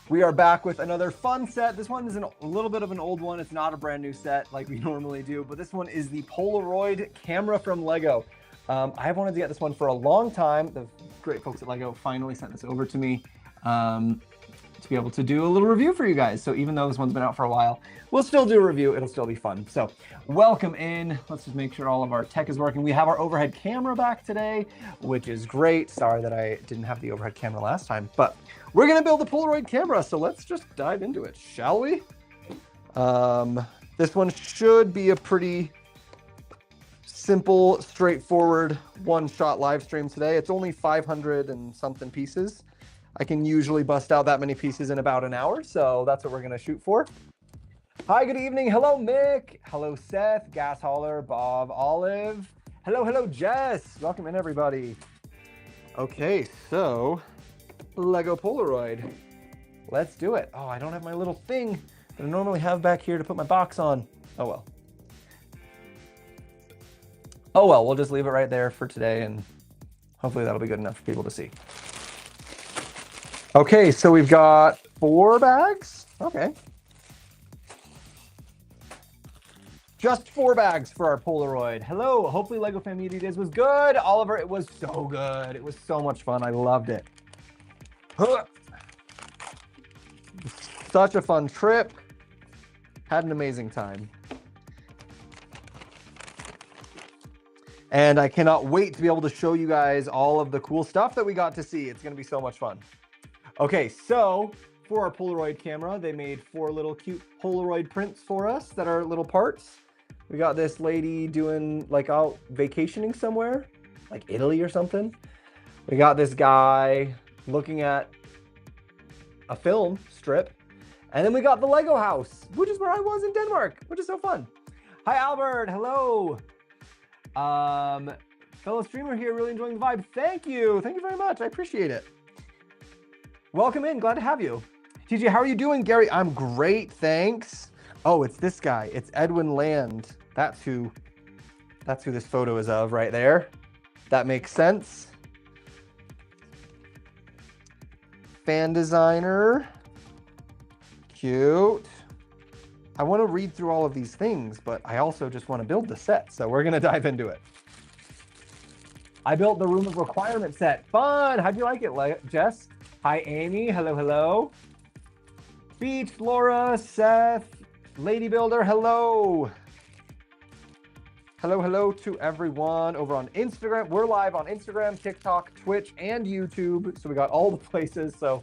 We are back with another fun set. This one is a little bit of an old one. It's not a brand new set like we normally do, but this one is the Polaroid camera from Lego. I have wanted to get this one for a long time. The great folks at Lego finally sent this over to me to be able to do a little review for you guys. So even though this one's been out for a while, we'll still do a review. It'll still be fun. So welcome in. Let's just make sure all of our tech is working. We have our overhead camera back today, which is great. Sorry that I didn't have the overhead camera last time, but we're going to build a Polaroid camera. So let's just dive into it, shall we? This one should be a pretty simple, straightforward one-shot live stream today. It's only 500 and something pieces. I can usually bust out that many pieces in about an hour, so that's what we're gonna shoot for. Hi, good evening. Hello, Mick. Hello, Seth, Gas Hauler, Bob, Olive. Hello, Jess. Welcome in, everybody. Okay, so Lego Polaroid. Let's do it. Oh, I don't have my little thing that I normally have back here to put my box on. Oh, well. Oh, well, we'll just leave it right there for today, and hopefully that'll be good enough for people to see. Okay, so we've got 4 bags. Okay. Just 4 bags for our Polaroid. Hello, hopefully Lego Family Days was good. Oliver, it was so good. It was so much fun. I loved it. Such a fun trip. Had an amazing time. And I cannot wait to be able to show you guys all of the cool stuff that we got to see. It's gonna be so much fun. Okay, so for our Polaroid camera, they made 4 little cute Polaroid prints for us that are little parts. We got this lady doing like out vacationing somewhere, like Italy or something. We got this guy looking at a film strip. And then we got the Lego house, which is where I was in Denmark, which is so fun. Hi, Albert, hello. Fellow streamer here, really enjoying the vibe. Thank you very much, I appreciate it. Welcome in, glad to have you. TJ, how are you doing? Gary, I'm great, thanks. Oh, it's this guy, it's Edwin Land. That's who this photo is of right there. That makes sense. Fan designer, cute. I want to read through all of these things, but I also just want to build the set, so we're gonna dive into it. I built the Room of Requirement set. Fun, how'd you like it, Jess? Hi, Amy. Hello. Beach, Laura, Seth, Lady Builder. Hello. Hello to everyone over on Instagram. We're live on Instagram, TikTok, Twitch, and YouTube. So we got all the places. So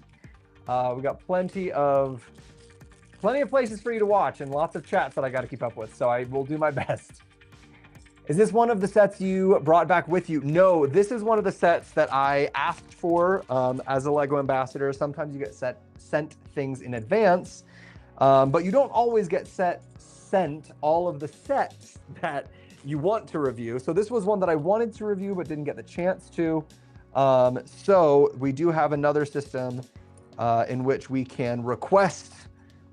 we got plenty of places for you to watch and lots of chats that I got to keep up with. So I will do my best. Is this one of the sets you brought back with you? No, this is one of the sets that I asked for as a Lego ambassador. Sometimes you get sent things in advance, but you don't always get sent all of the sets that you want to review. So this was one that I wanted to review but didn't get the chance to. So we do have another system in which we can request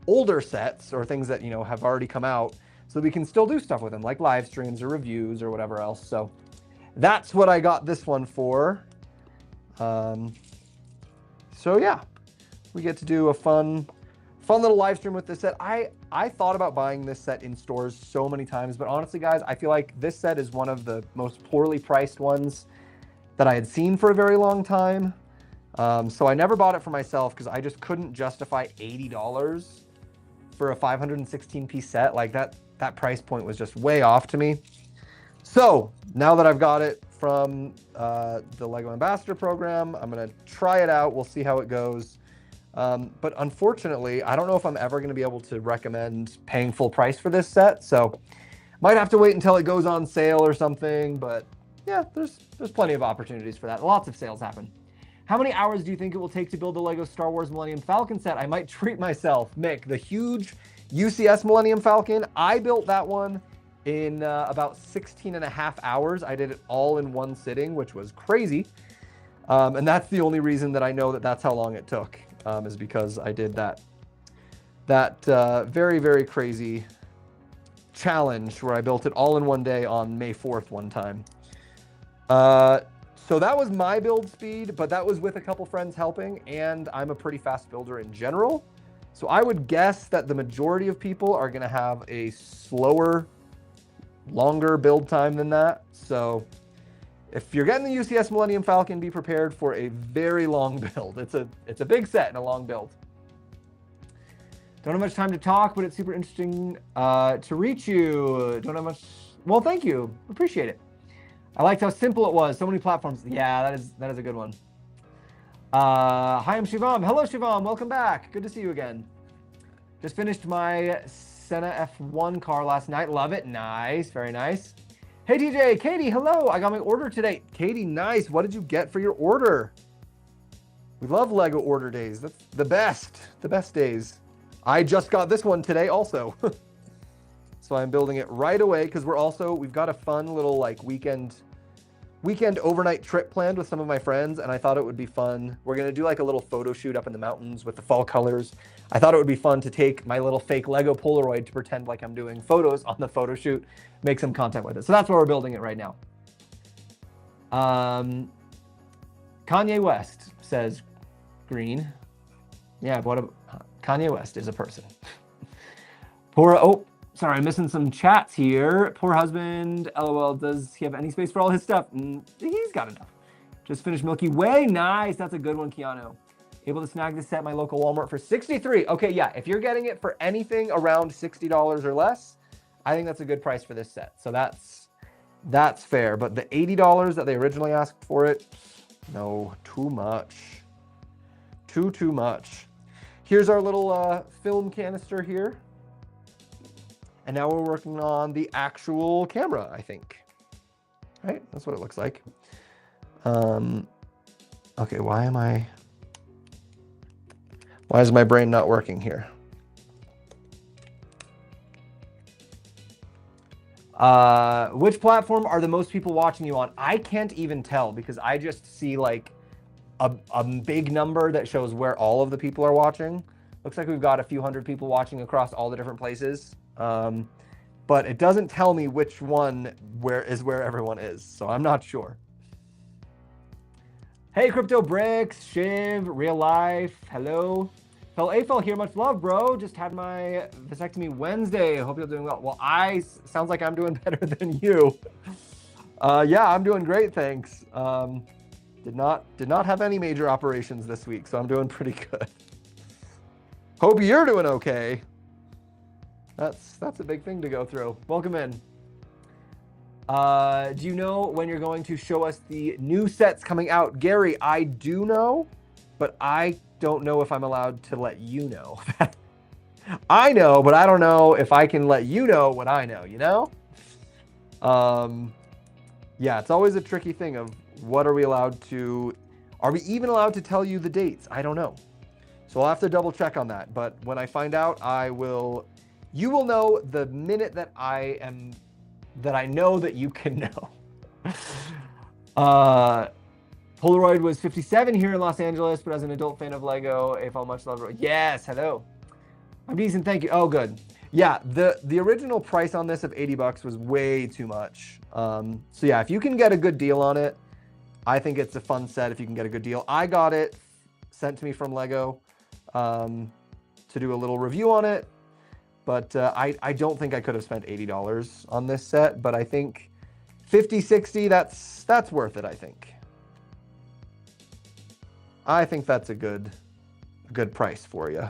older sets or things that have already come out, so we can still do stuff with them, like live streams or reviews or whatever else. So that's what I got this one for. So yeah, we get to do a fun little live stream with this set. I thought about buying this set in stores so many times, but honestly, guys, I feel like this set is one of the most poorly priced ones that I had seen for a very long time. So I never bought it for myself because I just couldn't justify $80 for a 516 piece set. Like that price point was just way off to me. So now that I've got it from the Lego Ambassador program, I'm gonna try it out. We'll see how it goes. But unfortunately, I don't know if I'm ever gonna be able to recommend paying full price for this set. So might have to wait until it goes on sale or something, but yeah, there's plenty of opportunities for that. Lots of sales happen. How many hours do you think it will take to build the Lego Star Wars Millennium Falcon set? I might treat myself. Mick, the huge UCS Millennium Falcon, I built that one in about 16.5 hours. I did it all in one sitting, which was crazy. And that's the only reason that I know that that's how long it took, is because I did that very, very crazy challenge where I built it all in one day on May 4th one time. So that was my build speed, but that was with a couple friends helping, and I'm a pretty fast builder in general. So I would guess that the majority of people are going to have a slower, longer build time than that. So if you're getting the UCS Millennium Falcon, be prepared for a very long build. It's a big set and a long build. Don't have much time to talk, but it's super interesting to reach you. Don't have much. Well, thank you. Appreciate it. I liked how simple it was. So many platforms. Yeah, that is a good one. Hi, I'm Shivam. Hello, Shivam. Welcome back. Good to see you again. Just finished my Senna F1 car last night. Love it. Nice. Very nice. Hey, TJ. Katie, hello. I got my order today. Katie, nice. What did you get for your order? We love Lego order days. That's the best. The best days. I just got this one today also. So I'm building it right away because we've got a fun little like weekend overnight trip planned with some of my friends, and I thought it would be fun. We're gonna do like a little photo shoot up in the mountains with the fall colors. I thought it would be fun to take my little fake Lego Polaroid to pretend like I'm doing photos on the photo shoot, make some content with it. So that's where we're building it right now. Kanye West says green. Yeah, Kanye West is a person. Sorry, I'm missing some chats here. Poor husband, LOL, does he have any space for all his stuff? He's got enough. Just finished Milky Way, nice. That's a good one, Keanu. Able to snag this set at my local Walmart for $63. Okay, yeah, if you're getting it for anything around $60 or less, I think that's a good price for this set. So that's fair. But the $80 that they originally asked for it, no, too much. Too much. Here's our little film canister here. And now we're working on the actual camera, I think. Right? That's what it looks like. Okay, why is my brain not working here? Which platform are the most people watching you on? I can't even tell because I just see like a big number that shows where all of the people are watching. Looks like we've got a few hundred people watching across all the different places. But it doesn't tell me which one where everyone is, so I'm not sure. Hey, Crypto Bricks, Shiv, Real Life, hello. Phil AFL here, much love, bro. Just had my vasectomy Wednesday. Hope you're doing well. Well, sounds like I'm doing better than you. Yeah, I'm doing great, thanks. Did not have any major operations this week, so I'm doing pretty good. Hope you're doing okay. That's a big thing to go through. Welcome in. Do you know when you're going to show us the new sets coming out? Gary, I do know, but I don't know if I'm allowed to let you know. I know, but I don't know if I can let you know what I know, you know? Yeah, it's always a tricky thing of what are we even allowed to tell you the dates? I don't know. So I'll have to double check on that. But when I find out, you will know the minute that I know that you can know. Polaroid was 57 here in Los Angeles, but as an adult fan of Lego, AFL much love. Yes, hello. I'm decent, thank you. Oh, good. Yeah, the original price on this of $80 was way too much. So yeah, if you can get a good deal on it, I think it's a fun set if you can get a good deal. I got it sent to me from Lego to do a little review on it. But I don't think I could have spent $80 on this set, but I think 50, 60, that's worth it, I think. I think that's a good price for you.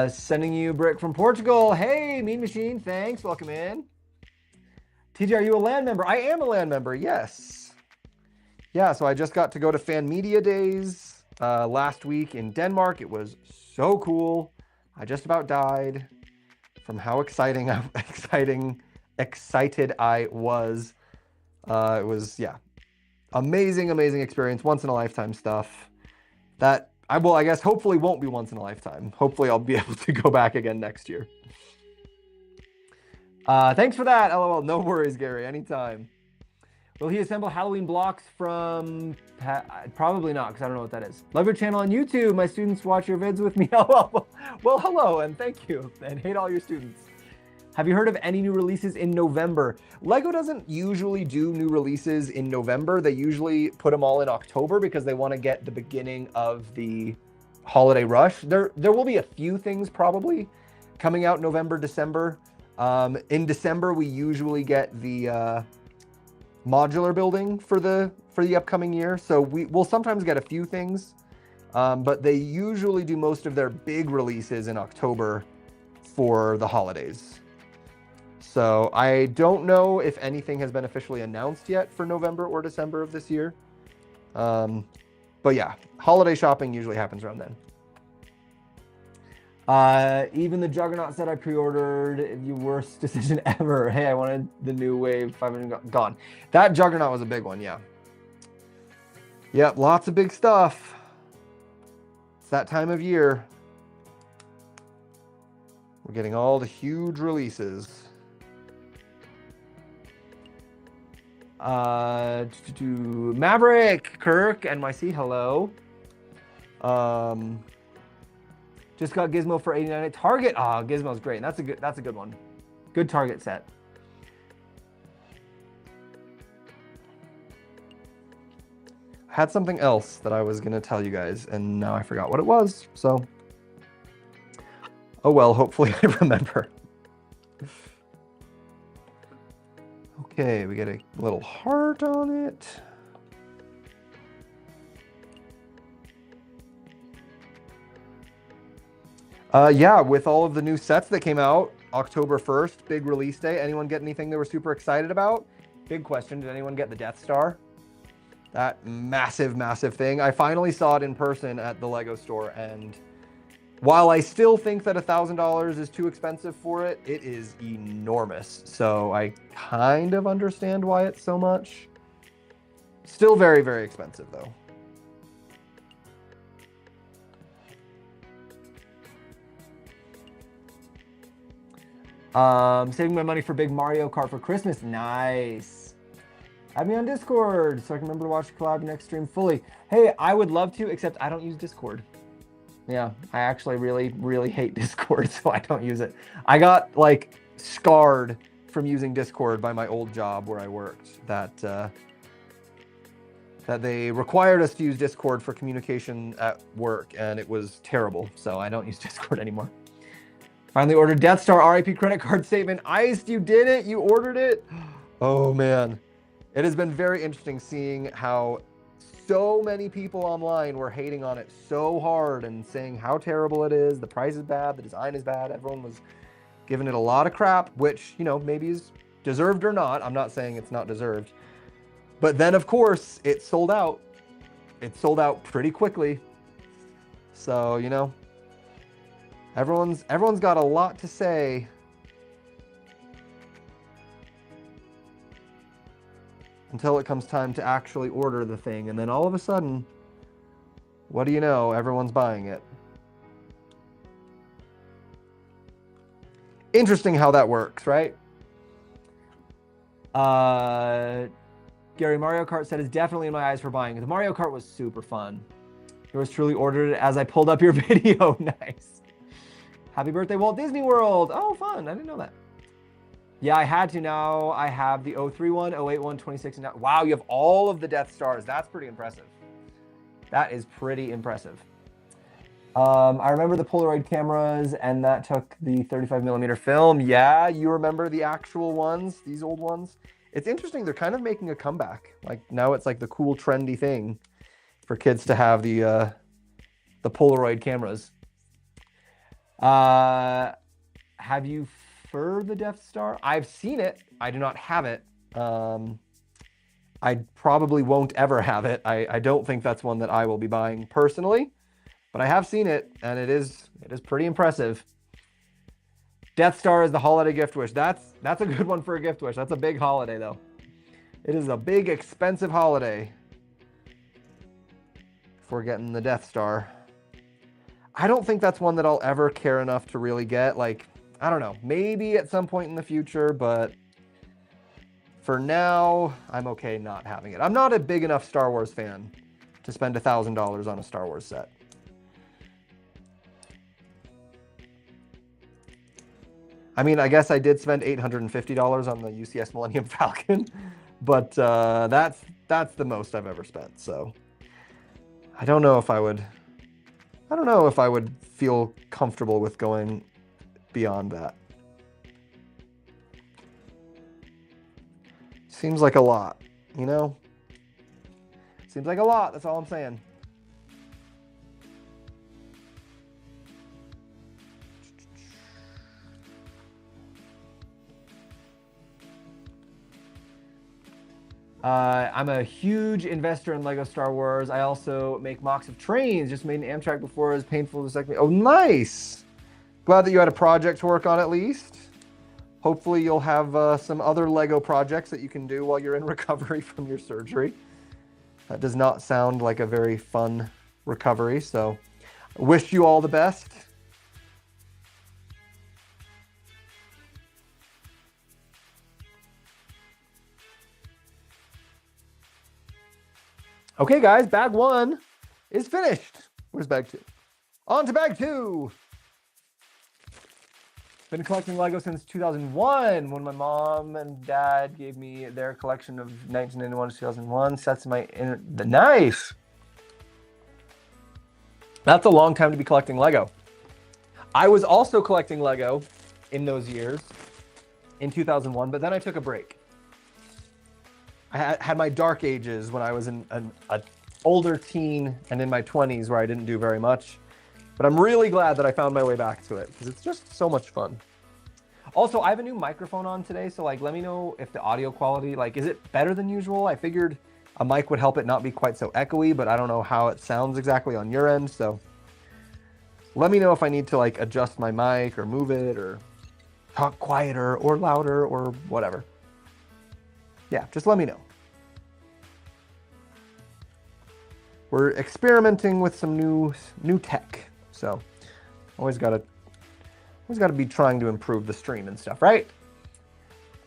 Sending you Brick from Portugal. Hey, Mean Machine, thanks. Welcome in. TJ, are you a LAN member? I am a LAN member, yes. Yeah, so I just got to go to Fan Media Days last week in Denmark. It was so cool. I just about died from how excited I was. It was, yeah, amazing experience, once in a lifetime stuff. That I guess hopefully won't be once in a lifetime. Hopefully I'll be able to go back again next year. Thanks for that, LOL. No worries, Gary, anytime. Will he assemble Halloween blocks from... Probably not, because I don't know what that is. Love your channel on YouTube. My students watch your vids with me. Oh, well, hello, and thank you. And hate all your students. Have you heard of any new releases in November? LEGO doesn't usually do new releases in November. They usually put them all in October because they want to get the beginning of the holiday rush. There will be a few things probably coming out November, December. In December, we usually get the modular building for the upcoming year. So we'll sometimes get a few things, but they usually do most of their big releases in October for the holidays. So I don't know if anything has been officially announced yet for November or December of this year. But yeah, holiday shopping usually happens around then. Even the Juggernaut set I pre-ordered, the worst decision ever. Hey, I wanted the new wave 500 gone. That Juggernaut was a big one, yeah. Yep, lots of big stuff. It's that time of year. We're getting all the huge releases. Maverick, Kirk, NYC, hello. Just got Gizmo for 89 at Target. Ah, Gizmo's great. And that's a good one. Good Target set. I had something else that I was gonna tell you guys, and now I forgot what it was. So, oh well. Hopefully I remember. Okay, we get a little heart on it. Yeah, with all of the new sets that came out, October 1st, big release day. Anyone get anything they were super excited about? Big question, did anyone get the Death Star? That massive, massive thing. I finally saw it in person at the LEGO store, and while I still think that $1,000 is too expensive for it, it is enormous. So I kind of understand why it's so much. Still very, very expensive though. Saving my money for big Mario Kart for Christmas. Nice. Add me on Discord so I can remember to watch the collab next stream fully. Hey, I would love to, except I don't use Discord. Yeah, I actually really, really hate Discord, so I don't use it. I got like scarred from using Discord by my old job where I worked. That they required us to use Discord for communication at work, and it was terrible. So I don't use Discord anymore. Finally ordered Death Star RIP credit card statement. Iced, you did it. You ordered it. Oh man, it has been very interesting seeing how so many people online were hating on it so hard and saying how terrible it is. The price is bad. The design is bad. Everyone was giving it a lot of crap, which, you know, maybe is deserved or not. I'm not saying it's not deserved. But then, of course, it sold out. It sold out pretty quickly. So, you know, everyone's got a lot to say. Until it comes time to actually order the thing. And then all of a sudden, what do you know? Everyone's buying it. Interesting how that works, right? Gary, Mario Kart set is definitely in my eyes for buying. The Mario Kart was super fun. Yours truly ordered it as I pulled up your video. Nice. Happy birthday, Walt Disney World. Oh, fun. I didn't know that. Yeah, I had to. Now I have the 03 1, 08 26, and wow, you have all of the Death Stars. That's pretty impressive. That is pretty impressive. I remember the Polaroid cameras, and that took the 35mm film. Yeah, you remember the actual ones, these old ones. It's interesting. They're kind of making a comeback. Like now it's like the cool, trendy thing for kids to have the Polaroid cameras. Have you for the Death Star? I've seen it. I do not have it. I probably won't ever have it. I don't think that's one that I will be buying personally, but I have seen it, and it is pretty impressive. Death Star is the holiday gift wish. That's a good one for a gift wish. That's a big holiday though. It is a big, expensive holiday for getting the Death Star. I don't think that's one that I'll ever care enough to really get. Like, I don't know, maybe at some point in the future, but for now, I'm okay not having it. I'm not a big enough Star Wars fan to spend $1,000 on a Star Wars set. I mean, I guess I did spend $850 on the UCS Millennium Falcon, but that's the most I've ever spent. So I don't know if I would feel comfortable with going beyond that. Seems like a lot, you know? Seems like a lot, that's all I'm saying. I'm a huge investor in Lego Star Wars. I also make mocks of trains. Just made an Amtrak before. It was painful to second. Oh, nice. Glad that you had a project to work on at least. Hopefully you'll have some other Lego projects that you can do while you're in recovery from your surgery. That does not sound like a very fun recovery, so I wish you all the best. Okay, guys, bag 1 is finished. Where's bag 2? On to bag 2. Been collecting Lego since 2001 when my mom and dad gave me their collection of 1991 to 2001 sets. Nice. That's a long time to be collecting Lego. I was also collecting Lego in those years, in 2001, but then I took a break. I had my dark ages when I was an older teen and in my 20s where I didn't do very much. But I'm really glad that I found my way back to it because it's just so much fun. Also, I have a new microphone on today, so like let me know if the audio quality, like is it better than usual? I figured a mic would help it not be quite so echoey, but I don't know how it sounds exactly on your end, so let me know if I need to like adjust my mic or move it or talk quieter or louder or whatever. Yeah, just let me know. We're experimenting with some new tech, so always gotta be trying to improve the stream and stuff, right?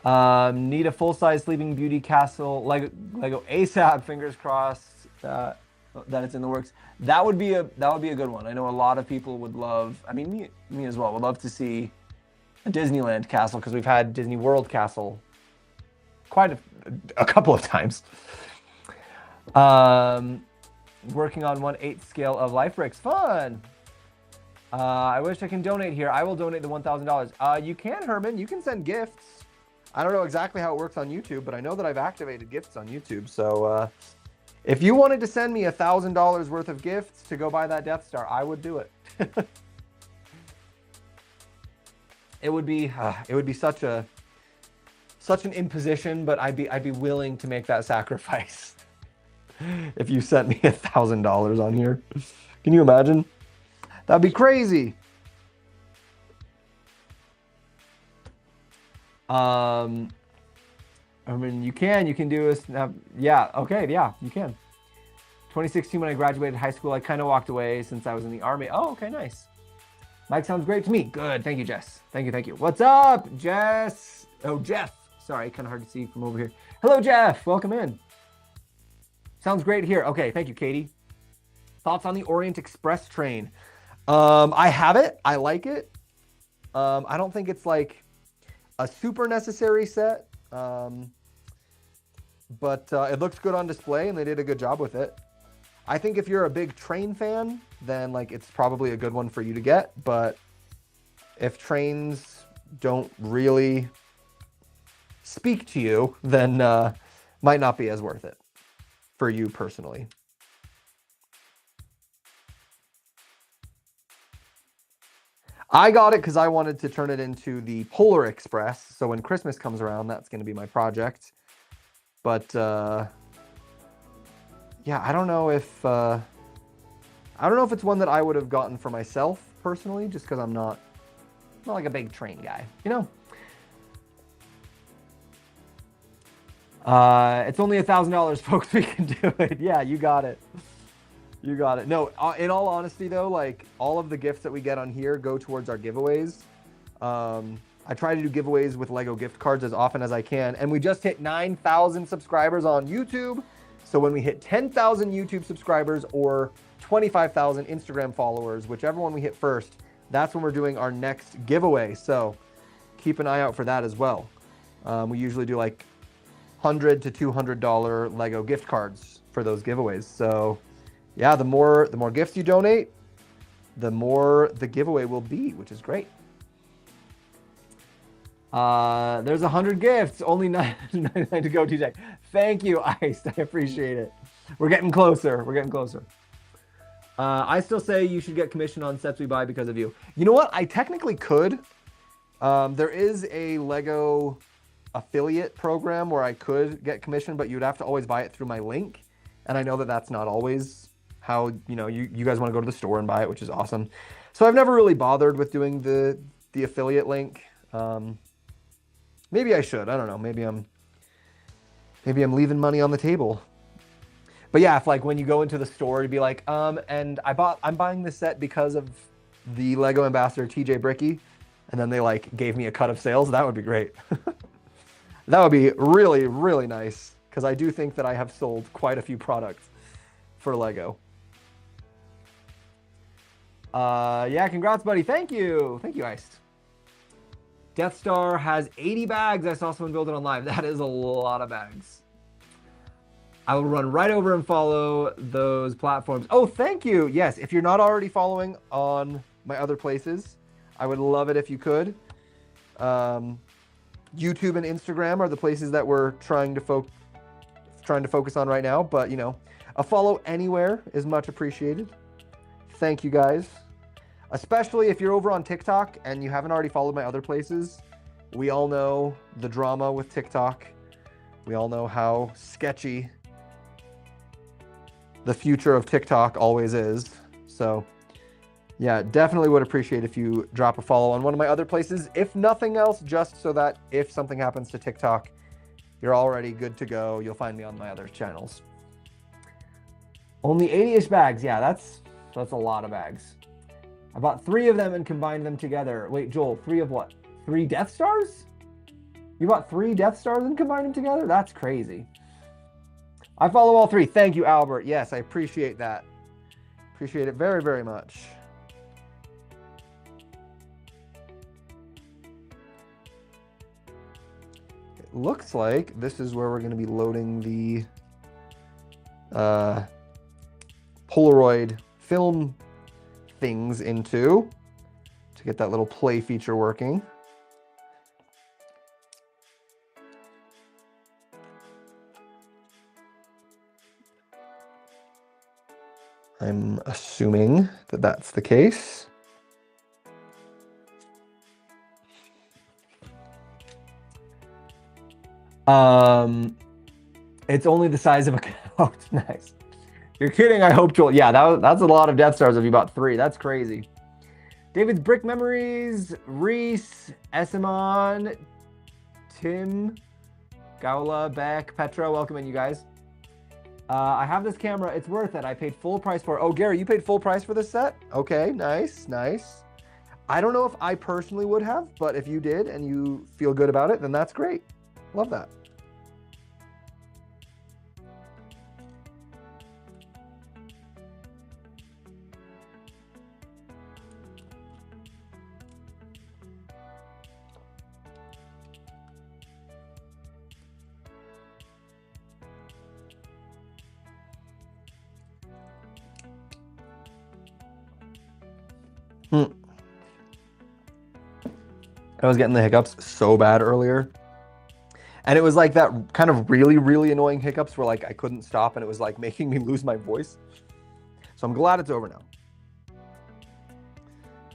Need a full-size Sleeping Beauty castle Lego ASAP. Fingers crossed that it's in the works. That would be a good one. I know a lot of people would love. I mean, me as well. Would love to see a Disneyland castle because we've had Disney World castle quite a couple of times. Working on 1/8 scale of life bricks. Fun. I wish I can donate here. I will donate the $1,000. You can, Herman. You can send gifts. I don't know exactly how it works on YouTube, but I know that I've activated gifts on YouTube. So if you wanted to send me $1,000 worth of gifts to go buy that Death Star, I would do it. It would be such an imposition, but I'd be willing to make that sacrifice. If you sent me $1,000 on here, can you imagine? That'd be crazy. I mean, you can do a yeah, okay, yeah, you can. 2016, when I graduated high school, I kind of walked away since I was in the Army. Oh, okay, nice. Mike sounds great to me. Good, thank you, Jess. Thank you. What's up, Jess? Oh, Jeff. Sorry, kind of hard to see from over here. Hello, Jeff. Welcome in. Sounds great here. Okay, thank you, Katie. Thoughts on the Orient Express train? I have it. I like it. I don't think it's like a super necessary set, but it looks good on display, and they did a good job with it. I think if you're a big train fan, then like it's probably a good one for you to get. But if trains don't really speak to you, then might not be as worth it for you personally. I got it because I wanted to turn it into the Polar Express. So when Christmas comes around, that's going to be my project. But yeah, I don't know if it's one that I would have gotten for myself personally, just because I'm not like a big train guy, you know. It's only $1,000, folks. We can do it. Yeah, you got it. You got it. No, in all honesty, though, like all of the gifts that we get on here go towards our giveaways. I I try to do giveaways with Lego gift cards as often as I can. And we just hit 9,000 subscribers on YouTube. So when we hit 10,000 YouTube subscribers or 25,000 Instagram followers, whichever one we hit first, that's when we're doing our next giveaway. So keep an eye out for that as well. We usually do like $100 to $200 Lego gift cards for those giveaways. So yeah, the more gifts you donate, the more the giveaway will be, which is great. There's 100 gifts, only 99 to go, TJ. Thank you, Ice. I appreciate it. We're getting closer. We're getting closer. I still say you should get commission on sets we buy because of you. You know what? I technically could. There is a Lego affiliate program where I could get commission, but you'd have to always buy it through my link. And I know that that's not always how, you know, you guys want to go to the store and buy it, which is awesome. So I've never really bothered with doing the affiliate link. Maybe I should. I don't know. Maybe I'm leaving money on the table. But yeah, if like when you go into the store to be like, and I'm buying this set because of the Lego ambassador TJ Bricky, and then they like gave me a cut of sales, that would be great. That would be really, really nice, because I do think that I have sold quite a few products for Lego. Yeah, congrats, buddy. Thank you. Thank you, Iced. Death Star has 80 bags. I saw someone build it on live. That is a lot of bags. I will run right over and follow those platforms. Oh, thank you. Yes, if you're not already following on my other places, I would love it if you could. YouTube and Instagram are the places that we're trying to focus on right now. But, you know, a follow anywhere is much appreciated. Thank you, guys. Especially if you're over on TikTok and you haven't already followed my other places. We all know the drama with TikTok. We all know how sketchy the future of TikTok always is. So yeah, definitely would appreciate if you drop a follow on one of my other places. If nothing else, just so that if something happens to TikTok, you're already good to go. You'll find me on my other channels. Only 80-ish bags. Yeah, that's a lot of bags. I bought 3 of them and combined them together. Wait, Joel, 3 of what? 3 Death Stars? You bought 3 Death Stars and combined them together? That's crazy. I follow all 3. Thank you, Albert. Yes, I appreciate that. Appreciate it very, very much. It looks like this is where we're going to be loading the Polaroid film things into to get that little play feature working. I'm assuming that that's the case. It's only the size of a couch. Nice. You're kidding, I hope, Joel. Yeah, that's a lot of Death Stars if you bought 3. That's crazy. David's Brick Memories, Reese, Esimon, Tim, Gaula, Beck, Petra, welcome in, you guys. I have this camera. It's worth it. I paid full price for it. Oh, Gary, you paid full price for this set? Okay, nice, nice. I don't know if I personally would have, but if you did and you feel good about it, then that's great. Love that. I was getting the hiccups so bad earlier. And it was like that kind of really, really annoying hiccups where like I couldn't stop and it was like making me lose my voice. So I'm glad it's over now.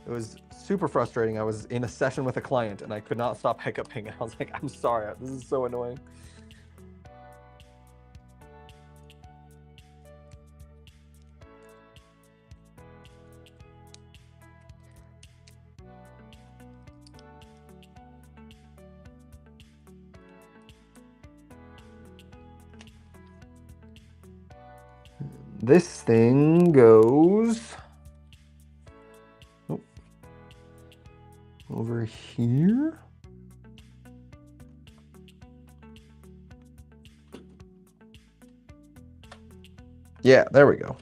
It was super frustrating. I was in a session with a client and I could not stop hiccuping. I was like, I'm sorry, this is so annoying. This thing goes over here. Yeah, there we go.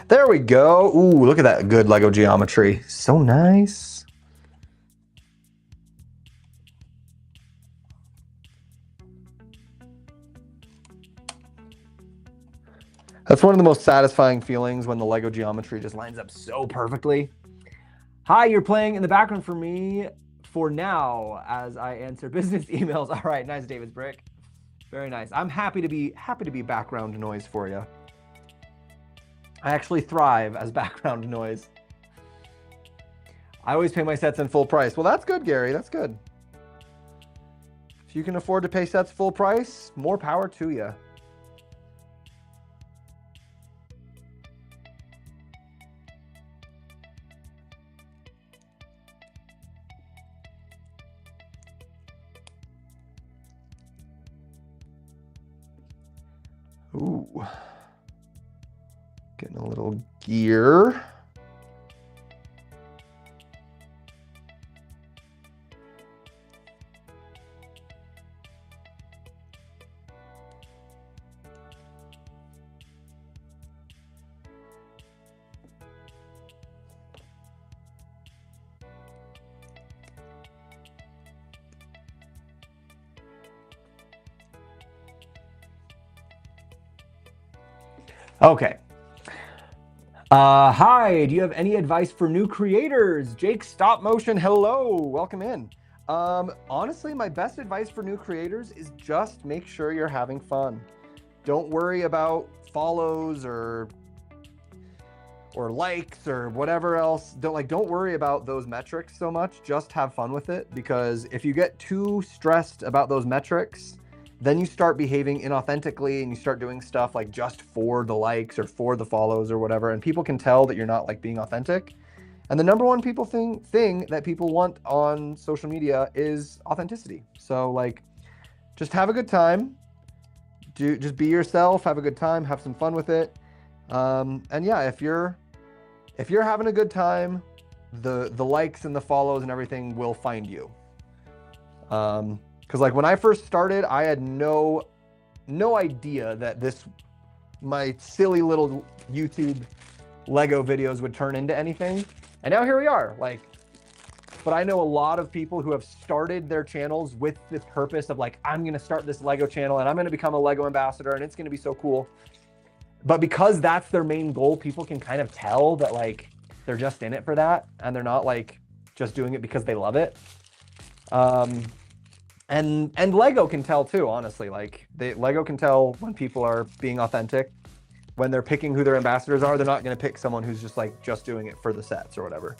There we go. Ooh, look at that good Lego geometry. So nice. That's one of the most satisfying feelings when the Lego geometry just lines up so perfectly. Hi, you're playing in the background for me for now as I answer business emails. All right, nice, David's Brick. Very nice. I'm happy to be background noise for you. I actually thrive as background noise. I always pay my sets in full price. Well, that's good, Gary. That's good. If you can afford to pay sets full price, more power to you. Ooh. Getting a little gear. Okay. Hi, do you have any advice for new creators? Jake Stop Motion, hello, welcome in. Honestly, my best advice for new creators is just make sure you're having fun. Don't worry about follows or likes or whatever else. Don't worry about those metrics so much. Just have fun with it, because if you get too stressed about those metrics, then you start behaving inauthentically and you start doing stuff like just for the likes or for the follows or whatever, and people can tell that you're not like being authentic. And the number one thing that people want on social media is authenticity. So like, just have a good time. Just be yourself, have a good time, have some fun with it. And yeah, if you're having a good time, the likes and the follows and everything will find you. Because like when I first started, I had no idea that my silly little YouTube Lego videos would turn into anything. And now here we are. But I know a lot of people who have started their channels with the purpose of like, I'm going to start this Lego channel and I'm going to become a Lego ambassador and it's going to be so cool. But because that's their main goal, people can kind of tell that like they're just in it for that and they're not like just doing it because they love it. And Lego can tell too, honestly. Like Lego can tell when people are being authentic. When they're picking who their ambassadors are, they're not going to pick someone who's just like just doing it for the sets or whatever.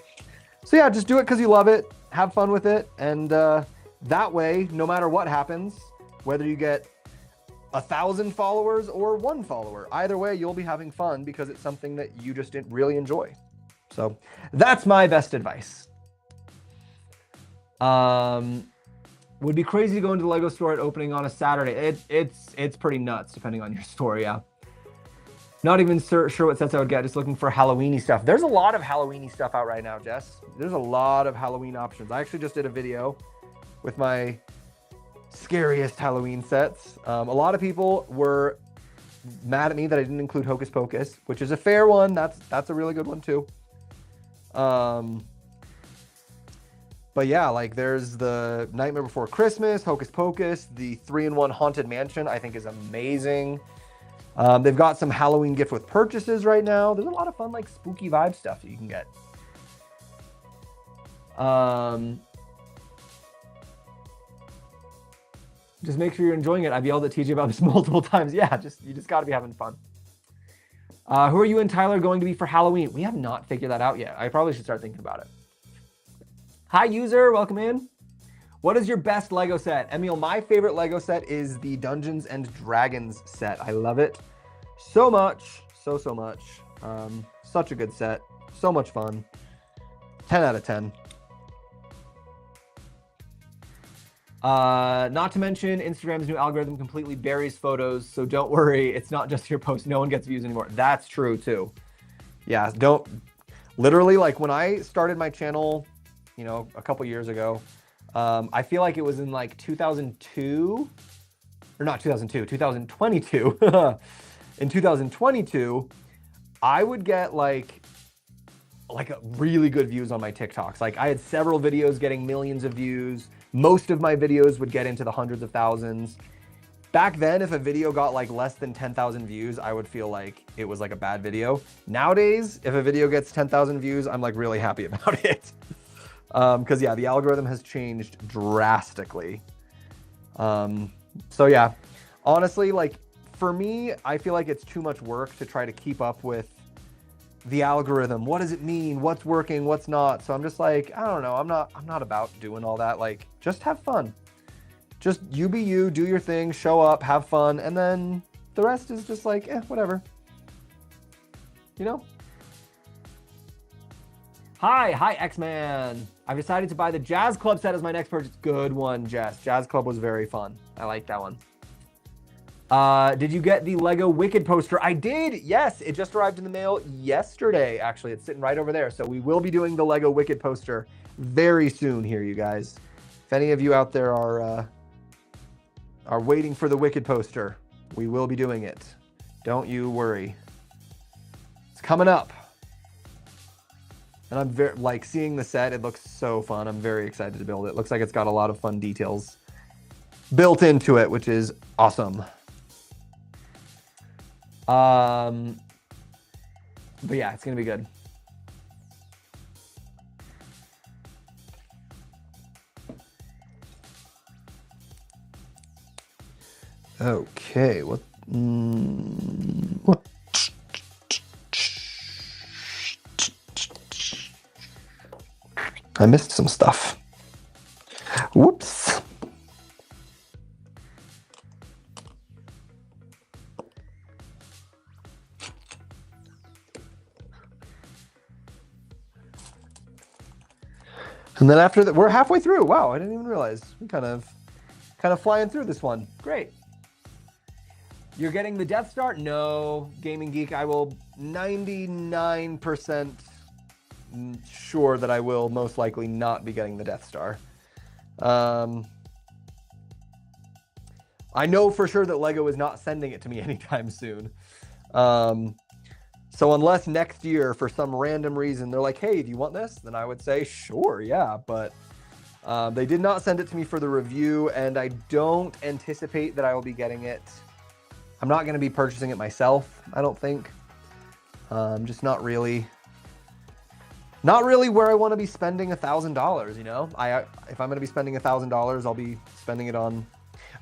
So yeah, just do it because you love it, have fun with it, and that way, no matter what happens, whether you get 1,000 followers or 1 follower, either way, you'll be having fun because it's something that you just didn't really enjoy. So that's my best advice. Would be crazy to go into the Lego store at opening on a Saturday. It's pretty nuts depending on your store, yeah. Not even sure what sets I would get, just looking for Halloween-y stuff. There's a lot of Halloween-y stuff out right now, Jess. There's a lot of Halloween options. I actually just did a video with my scariest Halloween sets. A lot of people were mad at me that I didn't include Hocus Pocus, which is a fair one. That's a really good one too. But yeah, like there's the Nightmare Before Christmas, Hocus Pocus, the 3-in-1 Haunted Mansion, I think is amazing. They've got some Halloween gift with purchases right now. There's a lot of fun, like spooky vibe stuff that you can get. Just make sure you're enjoying it. I've yelled at TJ about this multiple times. Yeah, you just got to be having fun. Who are you and Tyler going to be for Halloween? We have not figured that out yet. I probably should start thinking about it. Hi, user. Welcome in. What is your best Lego set? Emil, my favorite Lego set is the Dungeons and Dragons set. I love it so much. So much. Such a good set. So much fun. 10 out of 10. Not to mention Instagram's new algorithm completely buries photos, so don't worry, it's not just your post. No one gets views anymore. That's true too. Yeah, literally, like when I started my channel, you know, a couple years ago, I feel like it was in like 2002, or not 2002, 2022. in 2022, I would get like really good views on my TikToks. Like I had several videos getting millions of views. Most of my videos would get into the hundreds of thousands. Back then, if a video got like less than 10,000 views, I would feel like it was like a bad video. Nowadays, if a video gets 10,000 views, I'm like really happy about it. Because yeah, the algorithm has changed drastically. So yeah, honestly, like for me, I feel like it's too much work to try to keep up with the algorithm. What does it mean? What's working? What's not? So I'm just like, I don't know. I'm not about doing all that. Like, just have fun. Just you be you, do your thing, show up, have fun, and then the rest is just like, whatever. You know? Hi, X-Man. I've decided to buy the Jazz Club set as my next purchase. Good one, Jess. Jazz Club was very fun. I like that one. Did you get the Lego Wicked poster? I did, yes. It just arrived in the mail yesterday, actually. It's sitting right over there. So we will be doing the Lego Wicked poster very soon here, you guys. If any of you out there are waiting for the Wicked poster, we will be doing it. Don't you worry. It's coming up. And I'm very, like, seeing the set, it looks so fun. I'm very excited to build it. Looks like it's got a lot of fun details built into it, which is awesome. But yeah, it's gonna be good. Okay, what? I missed some stuff. Whoops. And then after that, we're halfway through. Wow, I didn't even realize. We kind of flying through this one. Great. You're getting the Death Star? No, Gaming Geek. I will 99% sure that I will most likely not be getting the Death Star. I know for sure that Lego is not sending it to me anytime soon. So unless next year, for some random reason, they're like, hey, do you want this? Then I would say, sure, yeah. But they did not send it to me for the review, and I don't anticipate that I will be getting it. I'm not going to be purchasing it myself, I don't think. Just not really where I want to be spending $1,000, you know? If I'm going to be spending $1,000, I'll be spending it on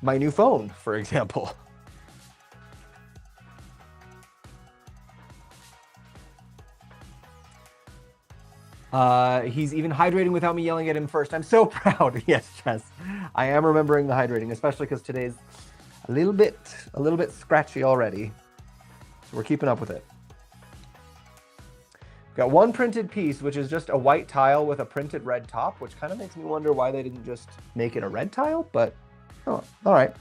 my new phone, for example. He's even hydrating without me yelling at him first. I'm so proud. Yes, Jess. I am remembering the hydrating, especially because today's a little bit scratchy already. So we're keeping up with it. Got one printed piece, which is just a white tile with a printed red top, which kind of makes me wonder why they didn't just make it a red tile, but oh, all right.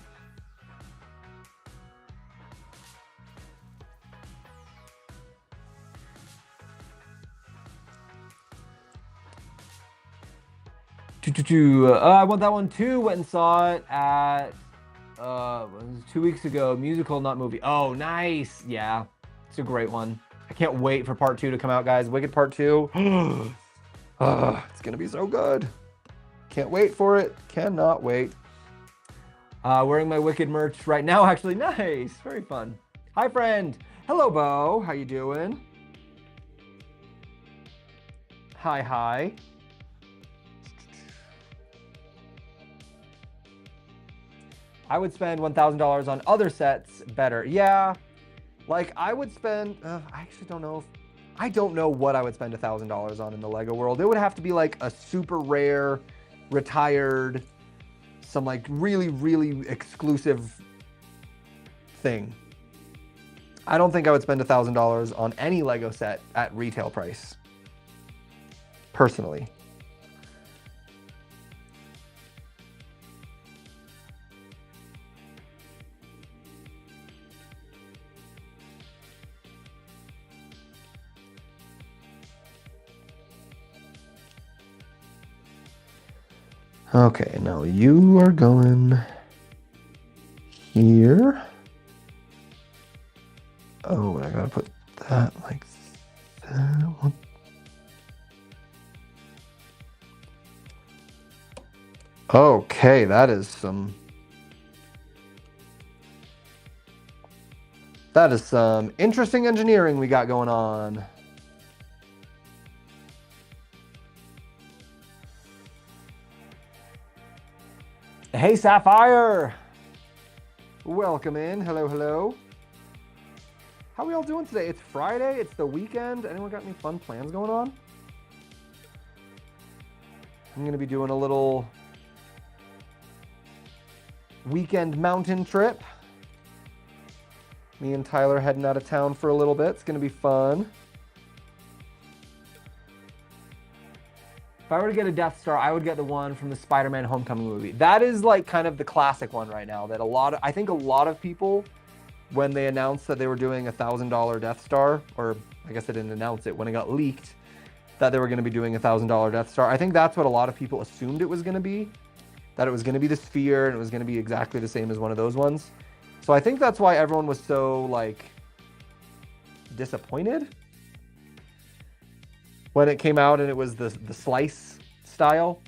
I want that one too. Went and saw it at 2 weeks ago. Musical, not movie. Oh, nice. Yeah, it's a great one. I can't wait for part 2 to come out, guys. Wicked part 2. It's gonna be so good. Can't wait for it. Cannot wait. Wearing my Wicked merch right now, actually. Nice. Very fun. Hi, friend. Hello, Bo. How you doing? Hi. I would spend $1,000 on other sets better. Yeah, like I would spend, I actually don't know I don't know what I would spend $1,000 on in the Lego world. It would have to be like a super rare, retired, some like really, really exclusive thing. I don't think I would spend $1,000 on any Lego set at retail price, personally. Okay, now you are going here. Oh, I gotta put that like that one. Okay, that is some interesting engineering we got going on. Hey, Sapphire! Welcome in. Hello, hello. How are we all doing today? It's Friday. It's the weekend. Anyone got any fun plans going on? I'm going to be doing a little weekend mountain trip. Me and Tyler heading out of town for a little bit. It's going to be fun. If I were to get a Death Star, I would get the one from the Spider-Man Homecoming movie. That is like kind of the classic one right now that I think a lot of people, when they announced that they were doing a $1,000 Death Star, or I guess they didn't announce it, when it got leaked, that they were going to be doing a $1,000 Death Star. I think that's what a lot of people assumed it was going to be, that it was going to be the sphere and it was going to be exactly the same as one of those ones. So I think that's why everyone was so like disappointed when it came out and it was the slice style.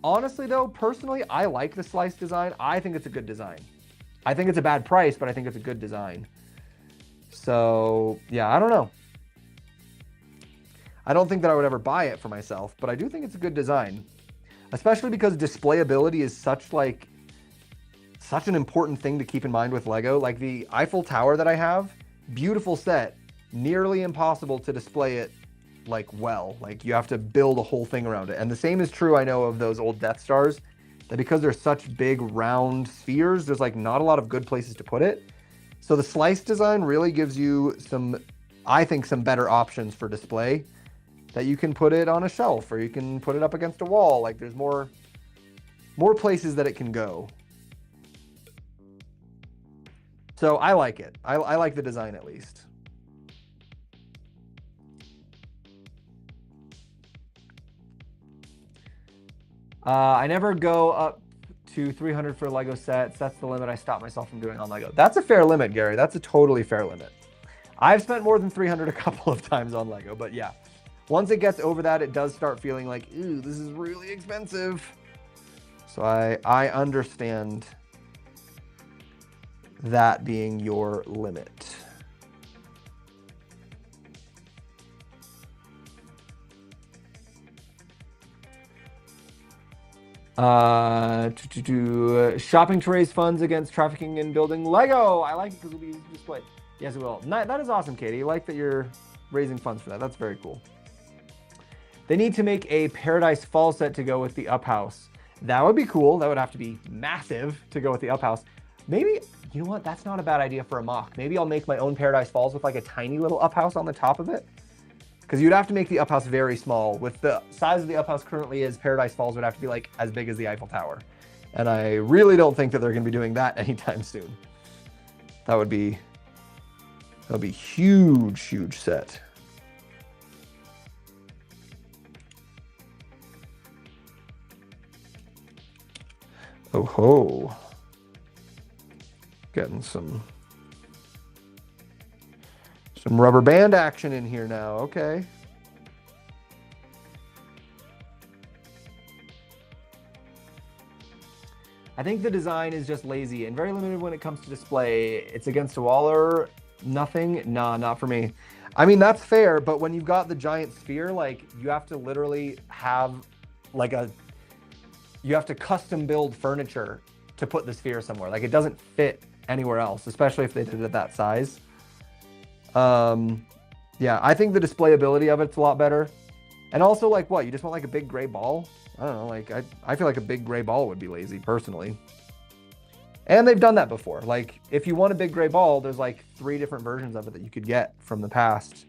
Honestly though, personally, I like the slice design. I think it's a good design. I think it's a bad price, but I think it's a good design. So yeah, I don't know. I don't think that I would ever buy it for myself, but I do think it's a good design. Especially because displayability is such an important thing to keep in mind with Lego. Like the Eiffel Tower that I have, beautiful set, nearly impossible to display it like well. Like you have to build a whole thing around it. And the same is true, I know, of those old Death Stars, that because they're such big round spheres, there's like not a lot of good places to put it. So the slice design really gives you I think some better options for display, that you can put it on a shelf or you can put it up against a wall. Like there's more places that it can go. So I like it. I like the design at least. I never go up to 300 for Lego sets. That's the limit I stop myself from doing on Lego. That's a fair limit, Gary. That's a totally fair limit. I've spent more than 300 a couple of times on Lego, but yeah. Once it gets over that, it does start feeling like, ooh, this is really expensive. So I understand that being your limit. Shopping to raise funds against trafficking and building Lego. I like it because it'll be displayed. Yes, it will. That is awesome, Katie. I like that you're raising funds for that. That's very cool. They need to make a Paradise Falls set to go with the Up House. That would be cool. That would have to be massive to go with the Up House. Maybe, you know what? That's not a bad idea for a mock. Maybe I'll make my own Paradise Falls with like a tiny little Up House on the top of it. Because you'd have to make the Up House very small. With the size of the Up House currently is, Paradise Falls would have to be like as big as the Eiffel Tower. And I really don't think that they're going to be doing that anytime soon. That would be huge, huge set. Oh ho. Getting some rubber band action in here now. Okay. I think the design is just lazy and very limited when it comes to display. It's against a wall or nothing. Nah, not for me. I mean, that's fair, but when you've got the giant sphere, like you have to literally have like you have to custom build furniture to put the sphere somewhere. Like it doesn't fit anywhere else, especially if they did it at that size. Yeah, I think the displayability of it's a lot better. And also, like, what, you just want like a big gray ball? I don't know, like I feel like a big gray ball would be lazy personally. And they've done that before. Like if you want a big gray ball, there's like 3 different versions of it that you could get from the past.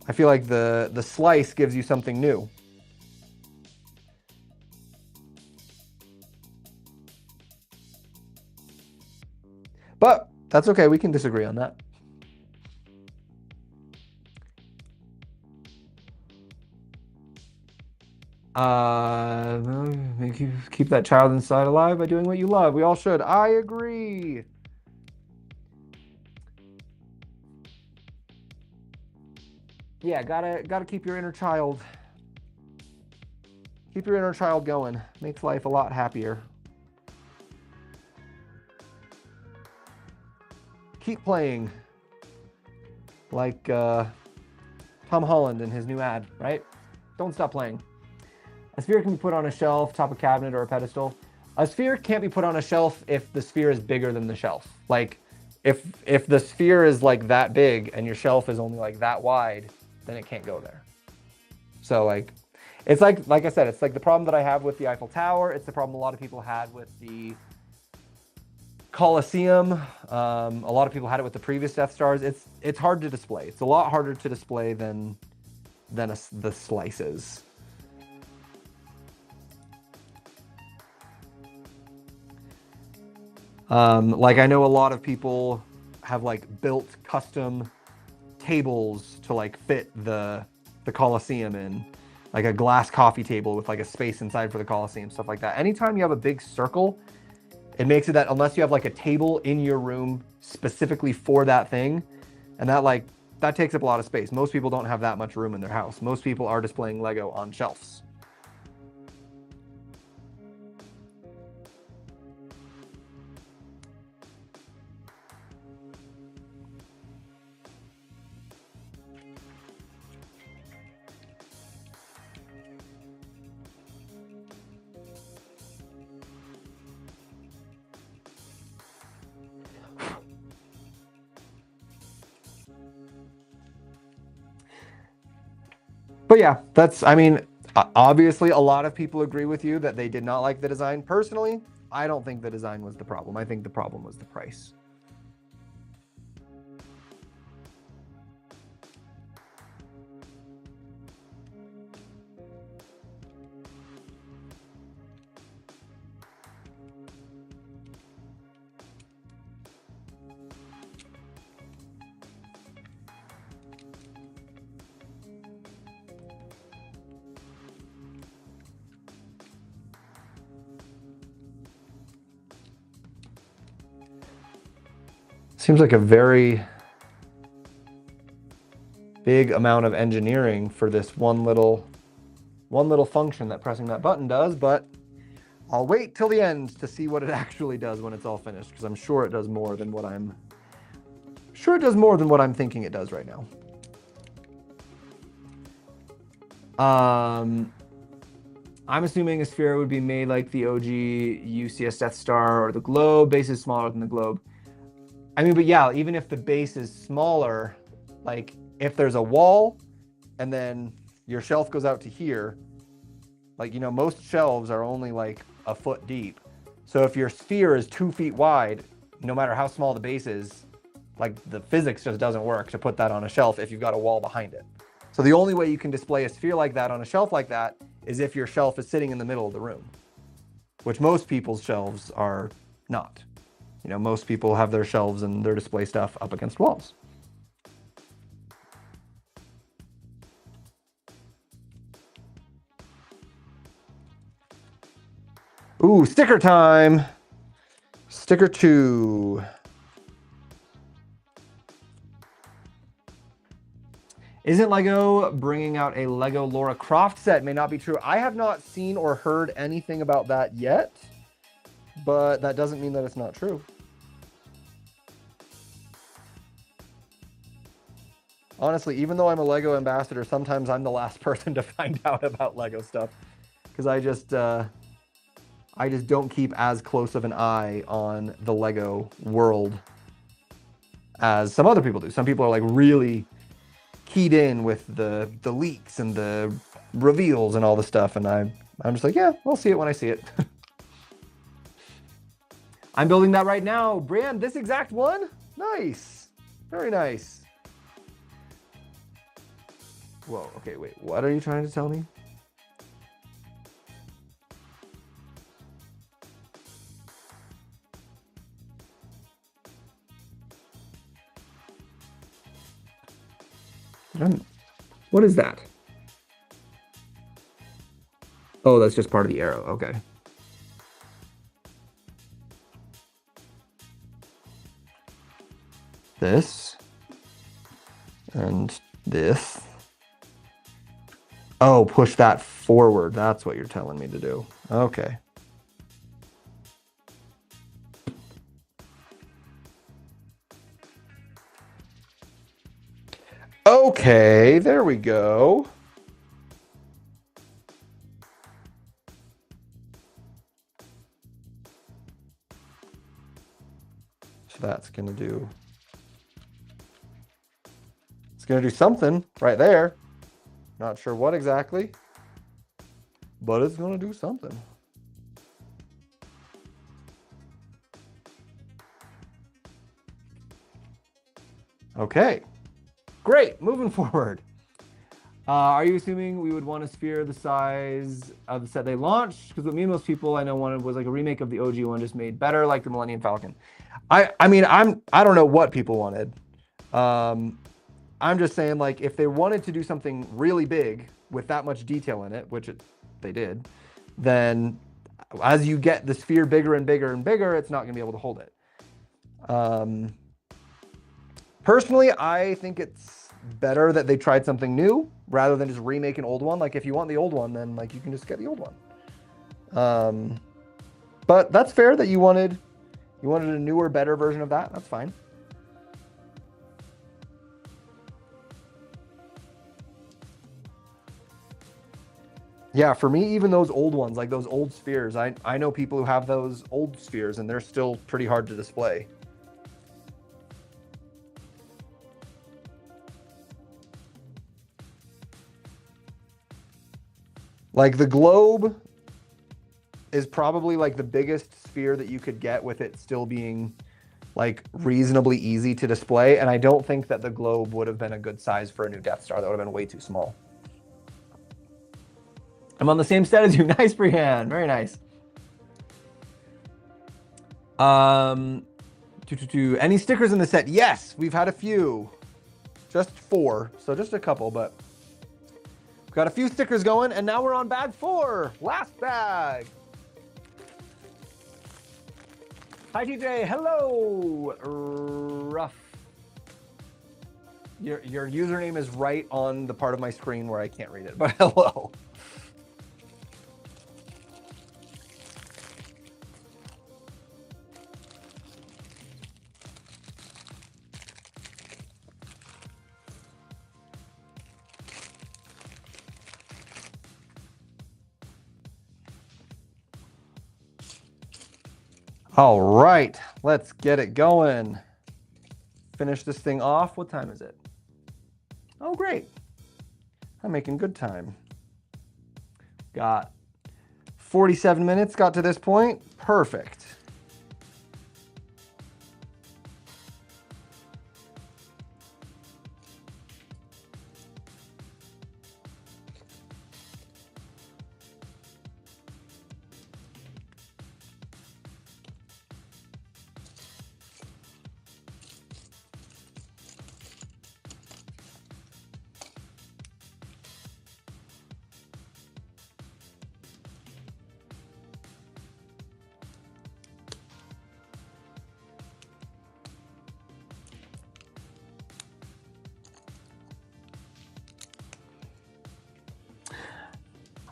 I feel like the slice gives you something new. But that's okay, we can disagree on that. Make you keep that child inside alive by doing what you love. We all should. I agree. Yeah, gotta keep your inner child. Keep your inner child going. Makes life a lot happier. Keep playing. Like Tom Holland in his new ad, right? Don't stop playing. A sphere can be put on a shelf, top of a cabinet, or a pedestal. A sphere can't be put on a shelf if the sphere is bigger than the shelf. Like, if the sphere is like that big and your shelf is only like that wide, then it can't go there. So like, it's like I said, it's like the problem that I have with the Eiffel Tower. It's the problem a lot of people had with the Colosseum. A lot of people had it with the previous Death Stars. It's hard to display. It's a lot harder to display than the slices. Like I know a lot of people have like built custom tables to like fit the Colosseum in, like a glass coffee table with like a space inside for the Colosseum, stuff like that. Anytime you have a big circle, it makes it that unless you have like a table in your room specifically for that thing, and that takes up a lot of space. Most people don't have that much room in their house. Most people are displaying Lego on shelves. But yeah, I mean, obviously a lot of people agree with you that they did not like the design. Personally, I don't think the design was the problem. I think the problem was the price. Seems like a very big amount of engineering for this one little function that pressing that button does, but I'll wait till the end to see what it actually does when it's all finished, because I'm sure it does more than what I'm thinking it does right now. I'm assuming a sphere would be made like the OG UCS Death Star or the globe. Base is smaller than the globe. I mean, but yeah, even if the base is smaller, like if there's a wall and then your shelf goes out to here, like, you know, most shelves are only like a foot deep. So if your sphere is 2 feet wide, no matter how small the base is, like the physics just doesn't work to put that on a shelf if you've got a wall behind it. So the only way you can display a sphere like that on a shelf like that is if your shelf is sitting in the middle of the room, which most people's shelves are not. You know, most people have their shelves and their display stuff up against walls. Ooh, sticker time. Sticker 2. Isn't Lego bringing out a Lego Lara Croft set? May not be true. I have not seen or heard anything about that yet, but that doesn't mean that it's not true. Honestly, even though I'm a Lego ambassador, sometimes I'm the last person to find out about Lego stuff, because I just don't keep as close of an eye on the Lego world as some other people do. Some people are like really keyed in with the leaks and the reveals and all the stuff, and I'm just like, yeah, I'll see it when I see it. I'm building that right now. Brian, this exact one? Nice. Very nice. Whoa, okay, wait, what are you trying to tell me? What is that? Oh, that's just part of the arrow, okay. This and this Oh, push that forward. That's what you're telling me to do. Okay. Okay, there we go. So that's going to do... It's going to do something right there. Not sure what exactly, but it's going to do something. Okay, great. Moving forward. Are you assuming we would want a sphere the size of the set they launched? Because what me and most people I know wanted was like a remake of the OG one, just made better, like the Millennium Falcon. I mean, I don't know what people wanted. I'm just saying, like, if they wanted to do something really big with that much detail in it, which they did, then as you get the sphere bigger and bigger and bigger, it's not going to be able to hold it. Personally, I think it's better that they tried something new rather than just remake an old one. Like, if you want the old one, then like you can just get the old one. But that's fair that you wanted a newer, better version of that. That's fine. Yeah, for me, even those old ones, like those old spheres, I know people who have those old spheres and they're still pretty hard to display. Like the globe is probably like the biggest sphere that you could get with it still being like reasonably easy to display. And I don't think that the globe would have been a good size for a new Death Star. That would have been way too small. I'm on the same set as you. Nice, Brienne. Very nice. Any stickers in the set? Yes, we've had a few. Just 4, so just a couple, but we've got a few stickers going, and now we're on bag 4. Last bag. Hi, TJ. Hello, Rough. Your username is right on the part of my screen where I can't read it, but hello. All right, let's get it going. Finish this thing off. What time is it? Oh, great. I'm making good time. Got 47 minutes, got to this point. Perfect.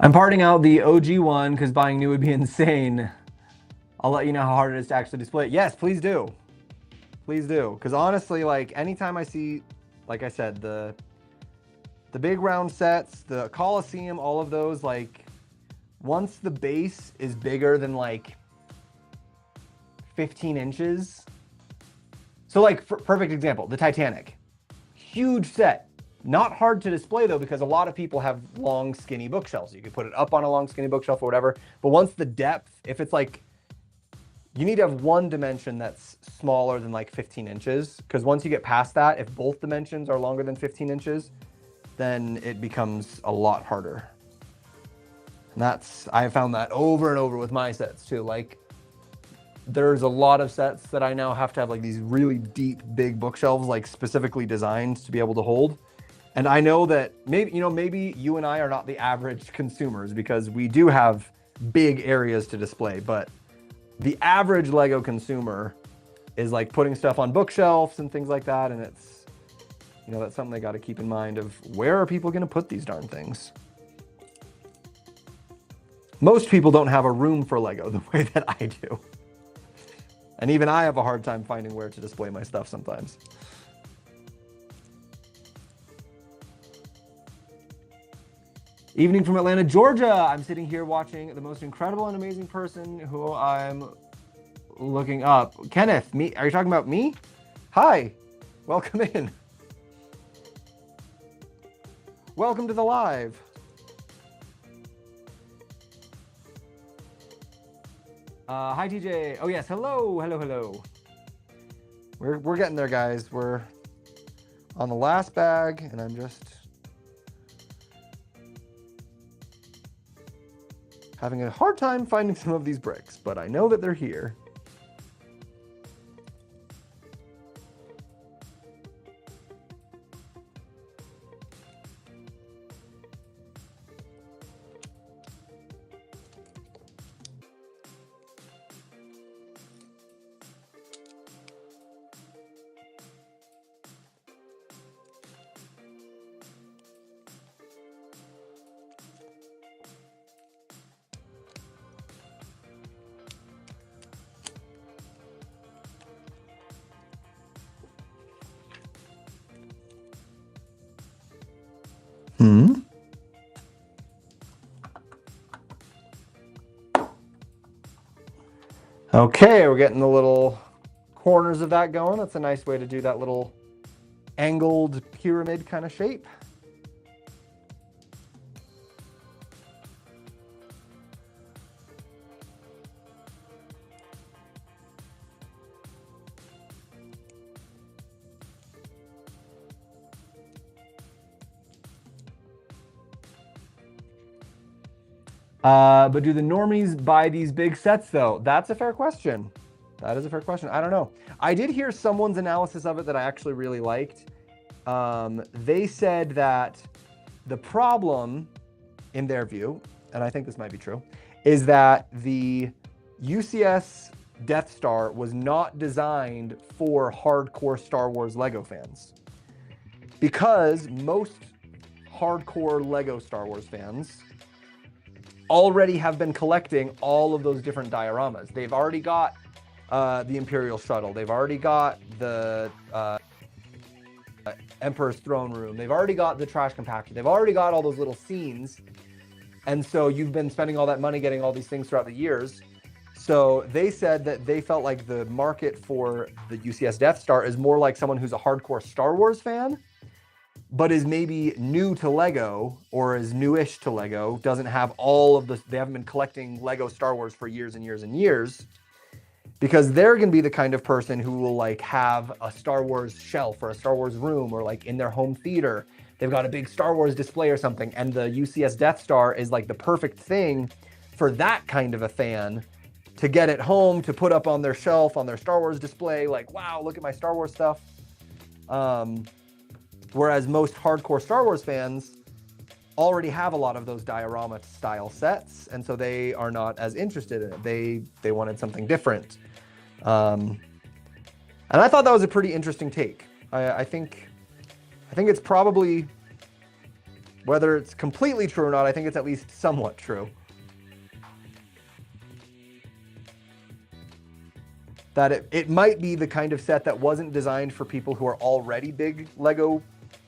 I'm parting out the OG one because buying new would be insane. I'll let you know how hard it is to actually display it. Yes, please do. Please do. Because honestly, like anytime I see, like I said, the big round sets, the Coliseum, all of those, like once the base is bigger than like 15 inches. So like, perfect example, the Titanic. Huge set. Not hard to display though, because a lot of people have long, skinny bookshelves. You can put it up on a long, skinny bookshelf or whatever. But once the depth, if it's like, you need to have one dimension that's smaller than like 15 inches. Because once you get past that, if both dimensions are longer than 15 inches, then it becomes a lot harder. And I have found that over and over with my sets too. Like, there's a lot of sets that I now have to have like these really deep, big bookshelves, like specifically designed to be able to hold. And I know that maybe you and I are not the average consumers because we do have big areas to display, but the average Lego consumer is like putting stuff on bookshelves and things like that. And it's, that's something they got to keep in mind of where are people going to put these darn things? Most people don't have a room for Lego the way that I do. And even I have a hard time finding where to display my stuff sometimes. Evening from Atlanta, Georgia. I'm sitting here watching the most incredible and amazing person who I'm looking up. Kenneth, me? Are you talking about me? Hi, welcome in. Welcome to the live. Hi, TJ. Oh yes, hello, hello, hello. We're getting there, guys. We're on the last bag, and I'm just having a hard time finding some of these bricks, but I know that they're here. Okay, we're getting the little corners of that going. That's a nice way to do that little angled pyramid kind of shape. But do the normies buy these big sets though? That's a fair question. That is a fair question. I don't know. I did hear someone's analysis of it that I actually really liked. They said that the problem, in their view, and I think this might be true, is that the UCS Death Star was not designed for hardcore Star Wars Lego fans. Because most hardcore Lego Star Wars fans already have been collecting all of those different dioramas. They've already got the Imperial Shuttle. They've already got the Emperor's Throne Room. They've already got the trash compactor. They've already got all those little scenes. And so you've been spending all that money getting all these things throughout the years. So they said that they felt like the market for the UCS Death Star is more like someone who's a hardcore Star Wars fan, but is maybe new to Lego or is newish to Lego, doesn't have all of the, they haven't been collecting Lego Star Wars for years and years and years, because they're going to be the kind of person who will like have a Star Wars shelf or a Star Wars room, or like in their home theater, they've got a big Star Wars display or something. And the UCS Death Star is like the perfect thing for that kind of a fan to get at home, to put up on their shelf, on their Star Wars display, like, wow, look at my Star Wars stuff. Whereas most hardcore Star Wars fans already have a lot of those diorama style sets, and so they are not as interested in it. They wanted something different. And I thought that was a pretty interesting take. I think it's probably, whether it's completely true or not, I think it's at least somewhat true. That it might be the kind of set that wasn't designed for people who are already big Lego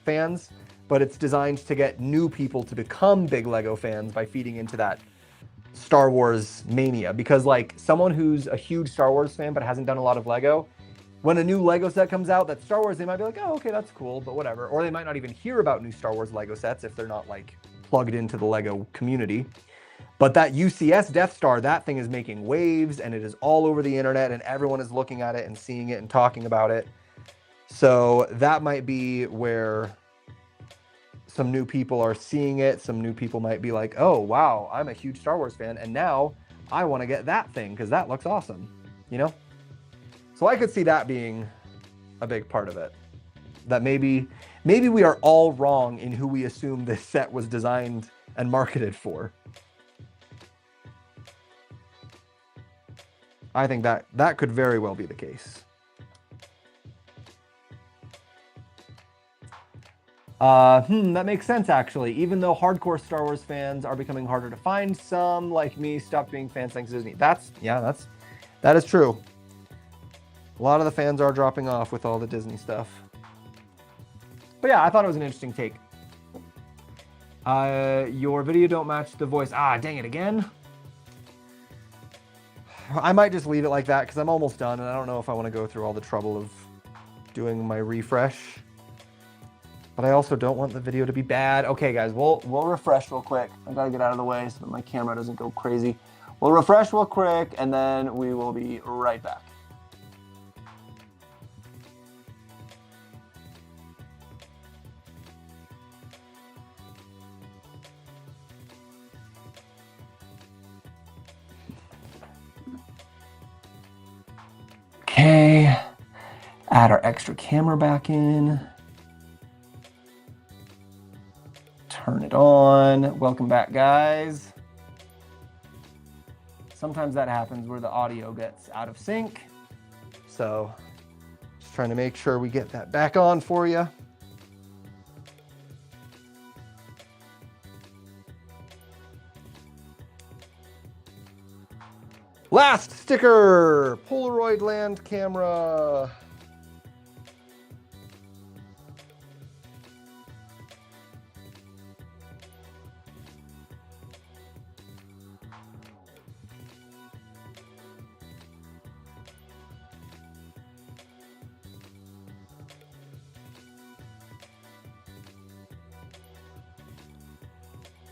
fans, but it's designed to get new people to become big Lego fans by feeding into that Star Wars mania. Because like someone who's a huge Star Wars fan but hasn't done a lot of Lego, when a new Lego set comes out that's Star Wars, they might be like, oh, okay, that's cool, but whatever. Or they might not even hear about new Star Wars Lego sets if they're not like plugged into the Lego community. But that UCS Death Star, that thing is making waves, and it is all over the internet, and everyone is looking at it and seeing it and talking about it. So that might be where some new people are seeing it. Some new people might be like, oh, wow, I'm a huge Star Wars fan, and now I want to get that thing because that looks awesome, you know? So I could see that being a big part of it. That maybe we are all wrong in who we assume this set was designed and marketed for. I think that could very well be the case. That makes sense, actually. Even though hardcore Star Wars fans are becoming harder to find, some, like me, stopped being fans thanks to Disney. That is true. A lot of the fans are dropping off with all the Disney stuff. But yeah, I thought it was an interesting take. Your video don't match the voice. Ah, dang it, again? I might just leave it like that because I'm almost done, and I don't know if I want to go through all the trouble of doing my refresh. But I also don't want the video to be bad. Okay, guys, we'll refresh real quick. I gotta get out of the way so that my camera doesn't go crazy. We'll refresh real quick, and then we will be right back. Okay, add our extra camera back in. Turn it on. Welcome back, guys. Sometimes that happens where the audio gets out of sync. So just trying to make sure we get that back on for you. Last sticker, Polaroid land camera.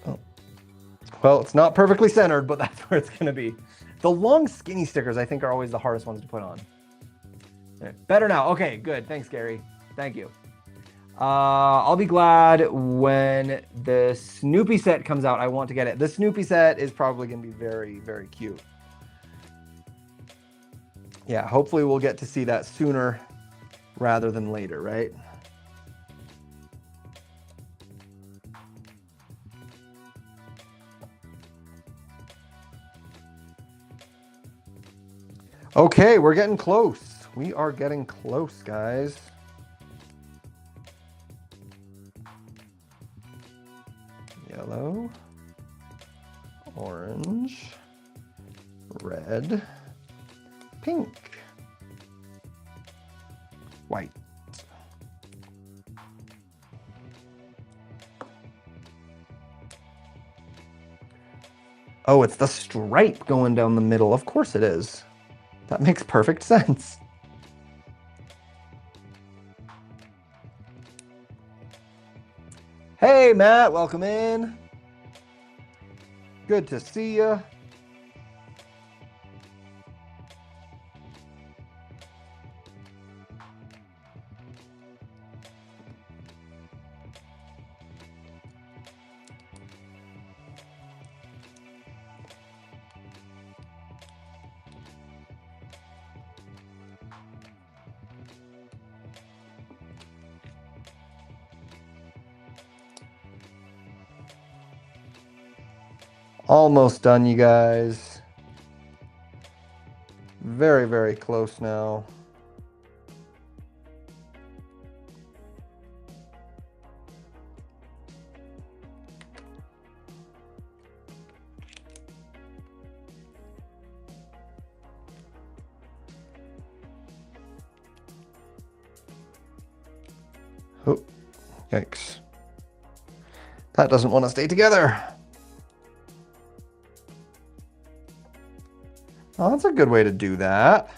Oh. Well, it's not perfectly centered, but that's where it's going to be. The long skinny stickers, I think, are always the hardest ones to put on. Better now. Okay, good. Thanks, Gary. Thank you. I'll be glad when the Snoopy set comes out. I want to get it. The Snoopy set is probably going to be very, very cute. Yeah, hopefully we'll get to see that sooner rather than later, right? Okay, we're getting close. We are getting close, guys. Yellow, orange, red, pink, white. Oh, it's the stripe going down the middle. Of course it is. That makes perfect sense. Hey, Matt, welcome in. Good to see you. Almost done, you guys. Very, very close now. Oh, yikes. That doesn't want to stay together. Oh, that's a good way to do that.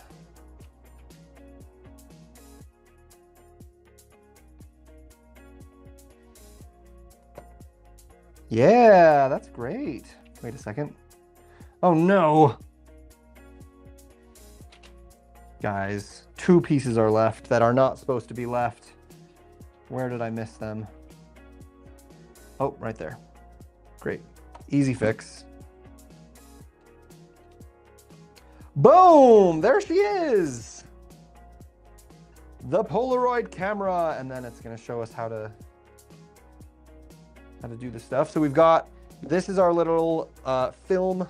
Yeah, that's great. Wait a second. Oh no. Guys, 2 pieces are left that are not supposed to be left. Where did I miss them? Oh, right there. Great. Easy fix. Boom! There she is! The Polaroid camera. And then it's going to show us how to do the stuff. So we've got, this is our little film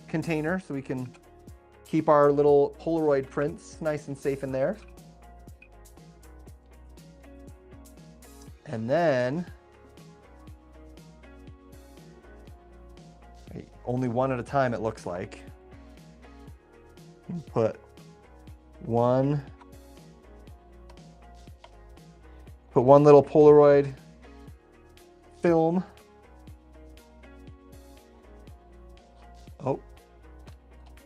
container, so we can keep our little Polaroid prints nice and safe in there. And then only one at a time, it looks like. Put one little Polaroid film.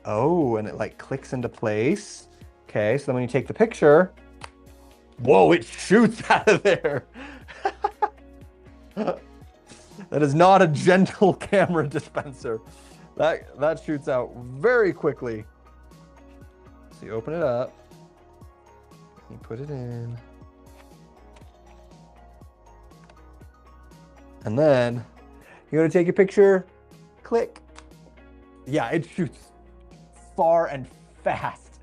Oh, and it like clicks into place. Okay, so then when you take the picture, whoa, it shoots out of there. That is not a gentle camera dispenser. That shoots out very quickly. So you open it up, you put it in, and then you're gonna take your picture, click. Yeah, it shoots far and fast.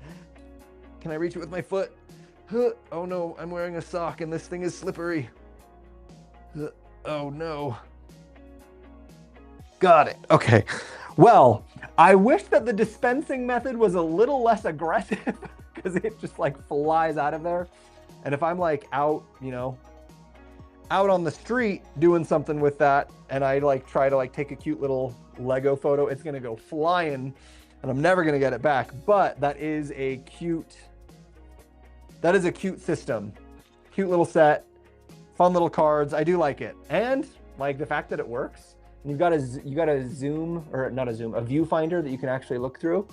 Can I reach it with my foot? Oh no, I'm wearing a sock and this thing is slippery. Oh no. Got it. Okay. Well, I wish that the dispensing method was a little less aggressive because it just like flies out of there. And if I'm like out, you know, out on the street doing something with that and I like try to like take a cute little Lego photo, it's gonna go flying and I'm never gonna get it back. But that is a cute system. Cute little set, fun little cards. I do like it. And like the fact that it works. And you got a zoom, or not a zoom, a viewfinder that you can actually look through.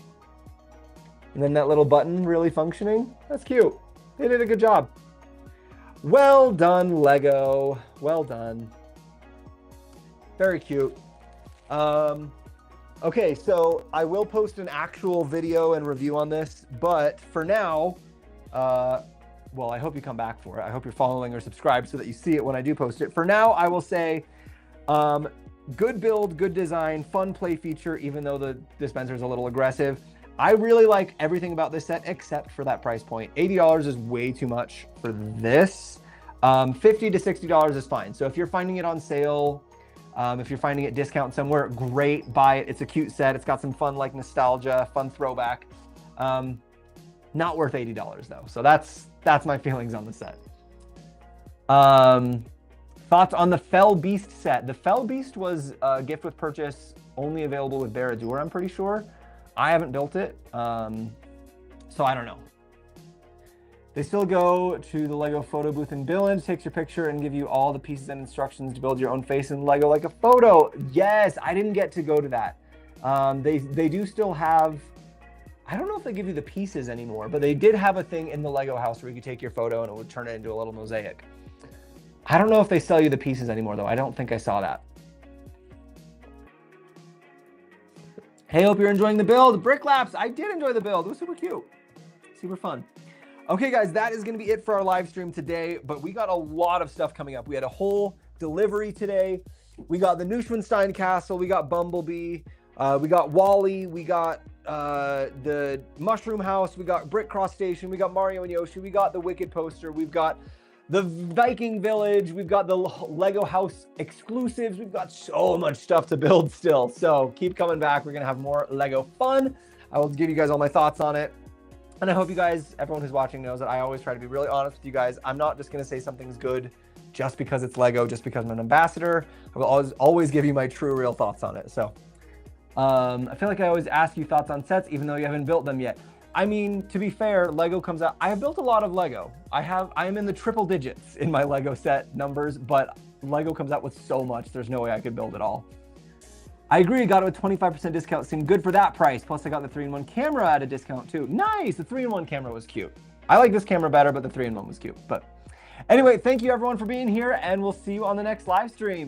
And then that little button really functioning. That's cute. They did a good job. Well done, Lego. Well done. Very cute. Okay, so I will post an actual video and review on this, but for now, well, I hope you come back for it. I hope you're following or subscribed so that you see it when I do post it. For now, I will say, good build, good design, fun play feature, even though the dispenser is a little aggressive. I really like everything about this set except for that price point. $80 is way too much for this. $50 to $60 is fine. So if you're finding it on sale, if you're finding it discount somewhere, great, buy it. It's a cute set. It's got some fun like nostalgia, fun throwback. Not worth $80 though. So that's my feelings on the set. Thoughts on the Fell Beast set. The Fell Beast was a gift with purchase, only available with Baradur, I'm pretty sure. I haven't built it, so I don't know. They still go to the Lego photo booth in Billings, takes your picture and give you all the pieces and instructions to build your own face in Lego like a photo. Yes, I didn't get to go to that. They do still have, I don't know if they give you the pieces anymore, but they did have a thing in the Lego house where you could take your photo and it would turn it into a little mosaic. I don't know if they sell you the pieces anymore though. I don't think I saw that. Hey, hope you're enjoying the build. Brick Laps, I did enjoy the build. It was super cute, super fun. Okay guys, that is gonna be it for our live stream today, but we got a lot of stuff coming up. We had a whole delivery today. We got the Neuschwanstein Castle, we got Bumblebee, we got Wally, we got the Mushroom House, we got Brick Cross Station, we got Mario and Yoshi, we got the Wicked poster, we've got the Viking Village, we've got the Lego House exclusives. We've got so much stuff to build still. So keep coming back. We're gonna have more Lego fun. I will give you guys all my thoughts on it. And I hope you guys, everyone who's watching knows that I always try to be really honest with you guys. I'm not just gonna say something's good just because it's Lego, just because I'm an ambassador. I will always give you my true, real thoughts on it. So I feel like I always ask you thoughts on sets, even though you haven't built them yet. I mean, to be fair, Lego comes out. I have built a lot of Lego. I am in the triple digits in my Lego set numbers, but Lego comes out with so much, there's no way I could build it all. I agree, got it with 25% discount. Seemed good for that price. Plus I got the 3-in-1 camera at a discount too. Nice, the 3-in-1 camera was cute. I like this camera better, but the 3-in-1 was cute. But anyway, thank you everyone for being here and we'll see you on the next live stream.